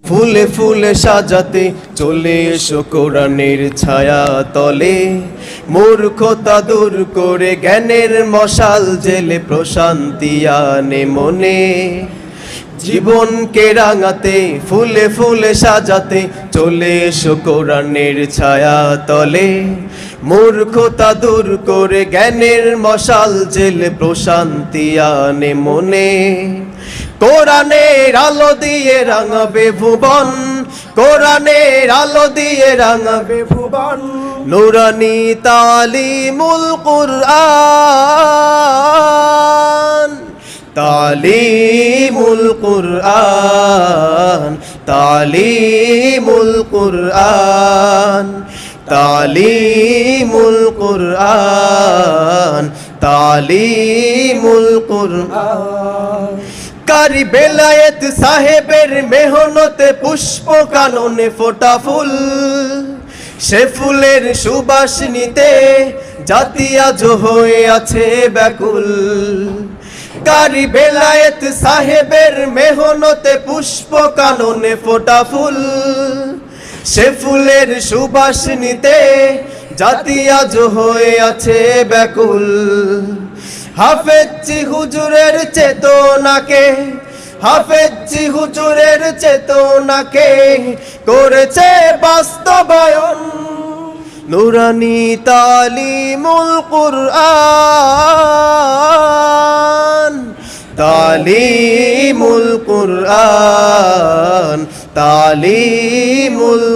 ফুলে ফুলে সাজাতে চলে এসো কোরআনের ছায়া তলে, মূর্খতা দূর করে জ্ঞানের মশাল জেলে প্রশান্তি আনে মনে। জীবনকে রাঙাতে ফুলে ফুলে সাজাতে চলে এসো কোরআনের ছায়া তলে, মূর্খতা দূর করে জ্ঞানের মশাল জেলে প্রশান্তি আনে মনে। কোরআনের আলো দিয়ে রাঙাবে ভুবন, কোরআনের আলো দিয়ে রাঙাবে ভুবন, নুরানি তালিমুল কুরআন, তালিমুল কুরআন, তালিমুল কুরআন, তালিমুল কুরআন, তালিমুল কুরআন। কারি বেলায়েত সাহেবের মেহনতে পুষ্প কাননে ফোটা ফুল, সে ফুলের সুবাস নিতে জাতি আজ হয়ে আছে ব্যাকুল। কারি বেলায়েত সাহেবের মেহনতে পুষ্প কাননে ফোটা ফুল, সে ফুলের সুবাস নিতে জাতি আজ হয়ে আছে ব্যাকুল। হাফেজি হুজুরের চেতনাকে, হাফেজি হুজুরের চেতনাকে করেছে বাস্তবায়ন, নুরানি তালিমুল কুরআন, তালিমুল কুরআন, তালিমুল